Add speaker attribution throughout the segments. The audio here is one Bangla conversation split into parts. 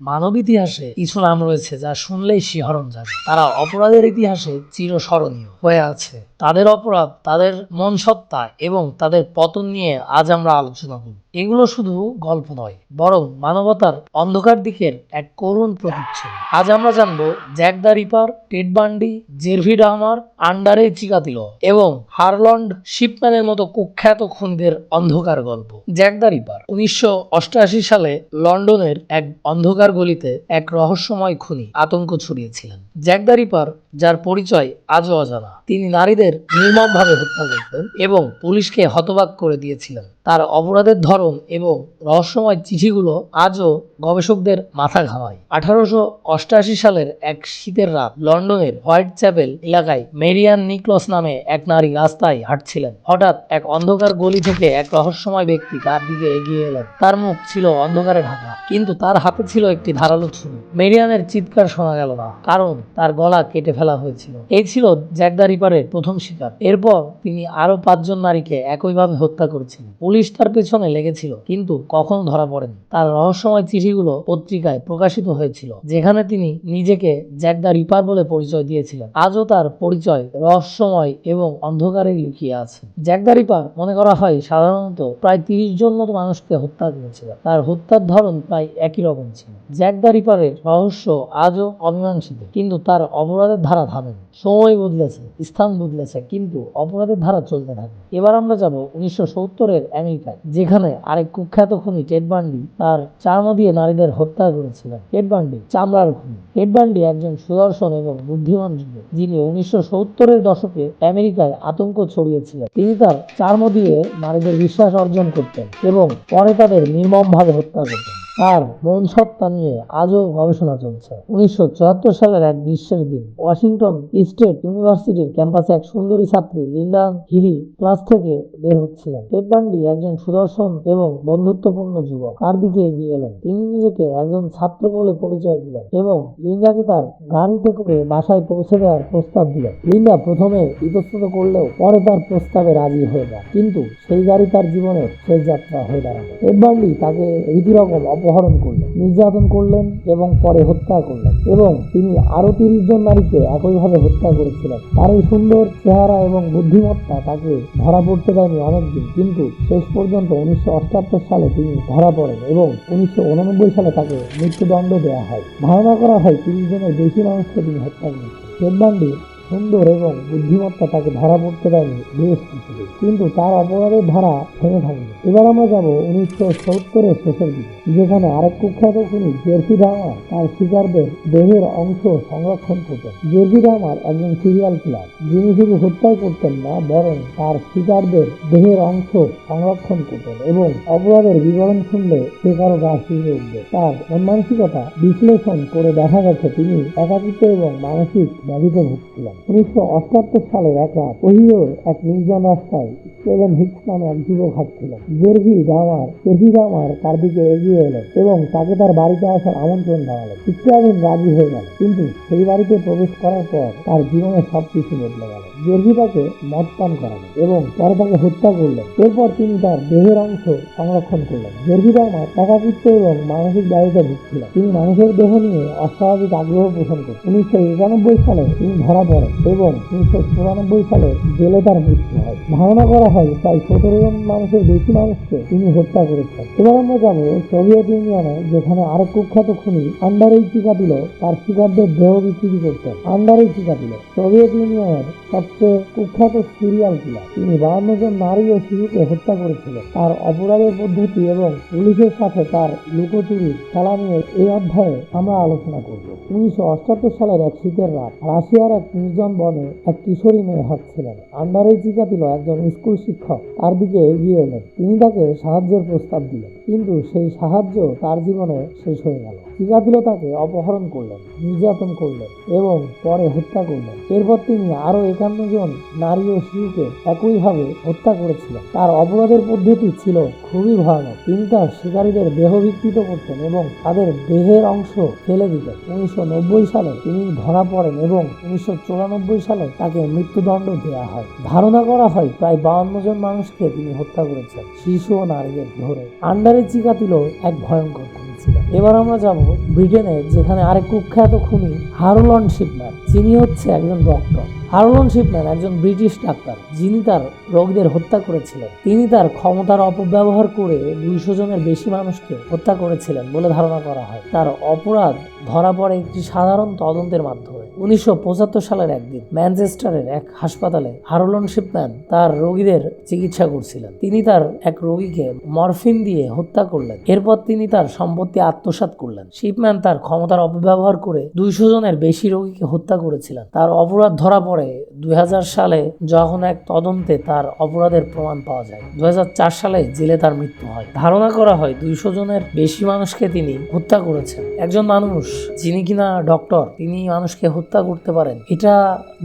Speaker 1: মানব ইতিহাসে কিছু নাম রয়েছে যা শুনলেই শিহরণ জাগে। তারা অপরাধের ইতিহাসে চিরস্মরণীয় হয়ে আছে। তাদের অপরাধ, তাদের মনসত্তা এবং তাদের পতন নিয়ে আজ আমরা আলোচনা করব। এগুলো শুধু গল্প নয়, বরং মানবতার অন্ধকার দিকের এক করুণ প্রতিচ্ছবি। আজ আমরা জানবো Jack the Ripper, Ted Bundy, Jeffrey Dahmer, Andrei Chikatilo এবং হারল্যান্ড শিপম্যানের মতো কুখ্যাত খুনিদের অন্ধকার গল্প। জ্যাক দ্য রিপার 1988 সালে লন্ডনের এক অন্ধকার গলিতে এক রহস্যময় খুনি আতঙ্ক ছড়িয়েছিলেন। জ্যাক দ্য রিপার, যার পরিচয় আজও অজানা, তিনি নারীদের নির্মমভাবে হত্যা করতেন এবং পুলিশকে হতবাক করে দিয়েছিলেন। তার অপরাধের ধরন এবং রহস্যময় চিঠিগুলো আজও গবেষকদের মাথা ঘামায়। 1888 সালের এক শীতের রাত লন্ডনের হোয়াইট চ্যাপেল এলাকায় মেরিয়ান নিকলস নামে এক নারী রাস্তায় হাঁটছিলেন। হঠাৎ এক অন্ধকার গলি থেকে এক রহস্যময় ব্যক্তি তার দিকে এগিয়ে এলেন। তার মুখ ছিল অন্ধকারে ঢাকা, কিন্তু তার হাতে ছিল একটি ধারালো ছুরি। মেরিয়ানের চিৎকার শোনা গেল না, কারণ তার গলা কেটে ফেলা হয়েছিল। এই ছিল জ্যাক দ্য রিপারের প্রথম শিকার। এরপর তিনি আরো 5 জন নারীকে একইভাবে হত্যা করেছিলেন। পুলিশ তার পেছনে লেগেছিল, কিন্তু কখনো ধরা পড়েনি। তার রহস্যময় চিঠিগুলো পত্রিকায় প্রকাশিত হয়েছিল, যেখানে তিনি নিজেকে জ্যাক দ্য রিপার বলে পরিচয় দিয়েছিলেন। আজও তার পরিচয় রহস্যময় এবং অন্ধকারে লুকিয়ে আছে। জ্যাক দ্য রিপার মনে করা হয় সাধারণত প্রায় 30 জন মতো মানুষকে হত্যা করেছিল। তার হত্যার ধরন প্রায় একই রকম ছিল। জ্যাক দ্য রিপারের রহস্য আজও অমীমাংসিত, কিন্তু তার অপরাধের ধারা থামেনি। সময় বদলেছে, স্থান বদলেছে, কিন্তু অপরাধের ধারা চলতে থাকে। এবার আমরা যাব 1970-এর আমেরিকায়, যেখানে আরেক কুখ্যাত খুনি টেড বান্ডি তার চার্ম দিয়ে নারীদের হত্যা করেছিলেন। টেড বান্ডি চামড়ার খুনি। টেড বান্ডি একজন সুদর্শন এবং বুদ্ধিমান যুবক, যিনি 1970-এর দশকে আমেরিকায় আতঙ্ক ছড়িয়েছিলেন। তিনি তার চার্ম দিয়ে নারীদের বিশ্বাস অর্জন করতেন এবং পরে তাদের নির্মমভাবে হত্যা করতেন। তার মনসত্তা নিয়ে আজও গবেষণা চলছে। 1974 সালের এক গ্রীষ্মের দিন ওয়াশিংটন স্টেট ইউনিভার্সিটির ক্যাম্পাসে এক সুন্দরী ছাত্রী লিন্ডা হিলি ক্লাস থেকে বের হচ্ছিলেন। টেড বান্ডি একজন সুদর্শন এবং বন্ধুত্বপূর্ণ যুবক তার দিকে এগিয়ে এলেন। তিনি নিজেকে একজন ছাত্র বলে পরিচয় দিলেন এবং লিন্ডাকে তার গাড়িতে করে বাসায় পৌঁছে দেওয়ার প্রস্তাব দিলেন। লিন্ডা প্রথমে ইতস্তত করলেও পরে তার প্রস্তাবে রাজি হয়ে যায়, কিন্তু সেই গাড়ি তার জীবনের শেষ যাত্রা হয়ে দাঁড়ায়। টেড বান্ডি তাকে রীতিরকম অপহরণ করলেন, নির্যাতন করলেন এবং পরে হত্যা করলেন, এবং তিনি আরো 30 জন নারীকে একইভাবে হত্যা করেছিলেন। তার এই সুন্দর চেহারা এবং বুদ্ধিমত্তা তাকে ধরা পড়তে দেয়নি অনেকদিন, কিন্তু শেষ পর্যন্ত 1978 সালে তিনি ধরা পড়েন এবং 1989 সালে তাকে মৃত্যুদণ্ড দেওয়া হয়। ধারণা করা হয় 30 জনের বেশি মানুষকে তিনি হত্যা করেছেন। টেড বান্ডি সুন্দর এবং বুদ্ধিমত্তা তাকে ধরা পড়তে দেয়নি বেশ কিছুদিন, কিন্তু তার অপরাধের ধারা থেমে থাকেনি। এবার আমরা যাব 1970-এর শেষের দিকে, যেখানে আরেক কুখ্যাত খুনি জেফ্রি ডাহমার তার শিকারদের দেহের অংশ সংরক্ষণ করতেন। জেফ্রি ডাহমার একজন সিরিয়াল কিলার, যিনি শুধু হত্যাই করতেন না, বরং তার শিকারদের দেহের অংশ সংরক্ষণ করতেন এবং অপরাধের বিবরণ শুনলে সে কারো গা শিউরে উঠবে। তার মন মানসিকতা বিশ্লেষণ করে দেখা গেছে তিনি একাকিত্ব এবং মানসিক ব্যাধিতে ভুগছিলেন। 1978 সালের এক রাত ওহিওর এক নির্জন রাস্তায় স্টিভেন হিক্স নামে এক যুবক হাঁটছিলেন। জেফ্রি ডাহমার তার দিকে এগিয়ে এলেন এবং তাকে তার বাড়িতে আসার আমন্ত্রণ জানালেন। স্টিভেন রাজি হয়ে গেল, কিন্তু সেই বাড়িতে প্রবেশ করার পর তার জীবনে সবকিছু বদলে গেল। জেফ্রি তাকে মদ পান করালেন এবং পরে তাকে হত্যা করলেন। এরপর তিনি তার দেহের অংশ সংরক্ষণ করলেন। জেফ্রি ডাহমার একাকিত্ব এবং মানসিক ব্যাধিতে ভুগছিলেন। তিনি মানুষের দেহ নিয়ে অস্বাভাবিক আগ্রহ পোষণ করতেন। 1991 সালে তিনি ধরা পড়েন এবং 1994 সালে জেলে তার মৃত্যু হয়। ধারণা করা হয় প্রায় 17 জন মানুষের বেশি মানুষকে তিনি হত্যা করেছেন। এবার আমরা জানি সোভিয়েত ইউনিয়নে, যেখানে আরেক কুখ্যাত খুনি আন্ডারে চিকাতিলো তার শিকারদের দেহ বিক্রি করতেন। আন্ডারে চিকাতিলো সোভিয়েত ইউনিয়নের সবচেয়ে কুখ্যাত সিরিয়াল কিলার। তিনি 52 জন নারী ও শিশুকে হত্যা করেছিলেন। তার অপরাধের পদ্ধতি এবং পুলিশের সাথে তার লুকোচুরির খেলা নিয়ে এই অধ্যায়ে আমরা আলোচনা করব। 1978 সালের এক শীতের রাত রাশিয়ার এক নির্জন বনে এক কিশোরী মেয়ে হাঁটছিলেন। আন্ডারে চিকাতিলো একজন স্কুল শিক্ষক তার দিকে এগিয়ে এলেন। তিনি তাকে সাহায্যের প্রস্তাব দিলেন, কিন্তু সেই সাহায্য তার জীবনে শেষ হয়ে গেল। চিকাতিলো তাকে অপহরণ করলেন, নির্যাতন করলেন এবং পরে হত্যা করলেন। এরপর তিনি আরো 51 জন নারী ও শিশুকে একইভাবে হত্যা করেছিলেন। তার অপরাধের পদ্ধতি ছিল খুবই ভয়ানক। তিনি তার শিকারীদের দেহ বিকৃত করতেন এবং তাদের দেহের অংশ ফেলে দিতেন। 1990 সালে তিনি ধরা পড়েন এবং 1994 সালে তাকে মৃত্যুদণ্ড দেওয়া হয়। ধারণা করা হয় প্রায় 52 জন মানুষকে তিনি হত্যা করেছেন, শিশু ও নারীদের ধরে। আন্ডারে চিকাতিলো এক ভয়ঙ্কর খুনি। রেখেছিলেন। এবার আমরা যাব ব্রিটেনে, যেখানে আরেক কুখ্যাত খুনি হারল্যান্ড শিপম্যান। যিনি হচ্ছে একজন ডক্টর। হারল্যান্ড শিপম্যান একজন ব্রিটিশ ডাক্তার, যিনি তার রোগীদের হত্যা করেছিলেন। তিনি তার ক্ষমতার অপব্যবহার করে 200 জনের বেশি মানুষকে হত্যা করেছিলেন বলে ধারণা করা হয়। তার অপরাধ ধরা পড়ে একটি সাধারণ তদন্তের মাধ্যমে। 1975 সালের একদিন ম্যানচেস্টারের এক হাসপাতালে হারল্যান্ড শিপম্যান তার রোগীদের চিকিৎসা করছিলেন। তিনি তার এক রোগীকে মরফিন দিয়ে হত্যা করলেন। এরপর তিনি তার সম্পত্তি আত্মসাৎ করলেন। শিপম্যান তার ক্ষমতার অপব্যবহার করে 200 জনের বেশি রোগীকে হত্যা করেছিলেন। তার অপরাধ ধরা পড়ে 2000 সালে, যখন এক তদন্তে তার অপরাধের প্রমাণ পাওয়া যায়। 2004 সালে জেলে তার মৃত্যু হয়। ধারণা করা হয় 200 জনের বেশি মানুষকে তিনি হত্যা করেছেন। একজন মানুষ যিনি কিনা ডক্টর, তিনি মানুষকে হত্যা করতে পারেন। এটা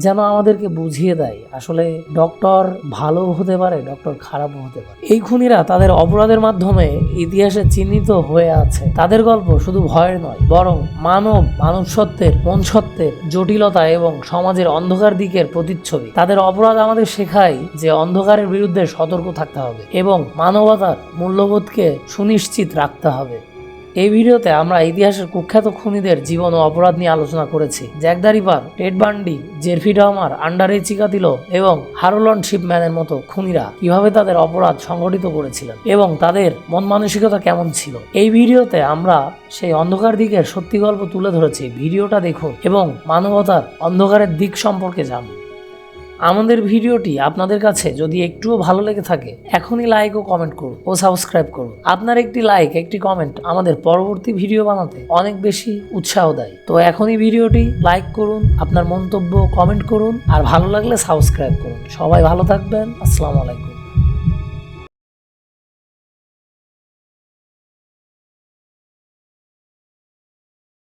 Speaker 1: যেন আমাদেরকে বুঝিয়ে দেয় আসলে ডক্টর ভালো হতে পারে, ডক্টর খারাপও হতে পারে। এই খুনিরা তাদের অপরাধের মাধ্যমে ইতিহাসে চিহ্নিত হয়ে আছে। তাদের গল্প শুধু ভয়ের নয়, বরং মানব সত্ত্বের, মনসত্ত্বের জটিলতা এবং সমাজের অন্ধকার দিকের প্রতিচ্ছবি। তাদের অপরাধ আমাদের শেখায় যে অন্ধকারের বিরুদ্ধে সতর্ক থাকতে হবে এবং মানবতার মূল্যবোধকে সুনিশ্চিত রাখতে হবে। এই ভিডিওতে আমরা ইতিহাসের কুখ্যাত খুনিদের জীবন ও অপরাধ নিয়ে আলোচনা করেছি। Jack the Ripper, Ted Bundy, Jeffrey Dahmer, Andrei Chikatilo এবং হারল্যান্ড শিপম্যানের মতো খুনিরা কিভাবে তাদের অপরাধ সংগঠিত করেছিলেন এবং তাদের মন মানসিকতা কেমন ছিল। এই ভিডিওতে আমরা সেই অন্ধকার দিকের সত্যি গল্প তুলে ধরেছি। ভিডিওটা দেখুন এবং মানবতার অন্ধকারের দিক সম্পর্কে জানুন। আমাদের ভিডিওটি আপনাদের কাছে যদি একটুও ভালো লেগে থাকে, এখনই লাইক ও কমেন্ট করুন ও সাবস্ক্রাইব করুন। আপনার একটি লাইক, একটি কমেন্ট আমাদের পরবর্তী ভিডিও বানাতে অনেক বেশি উৎসাহ দেয়। তো এখনই ভিডিওটি লাইক করুন, আপনার মন্তব্য কমেন্ট করুন, আর ভালো লাগলে সাবস্ক্রাইব করুন। সবাই ভালো থাকবেন। আসসালামু আলাইকুম।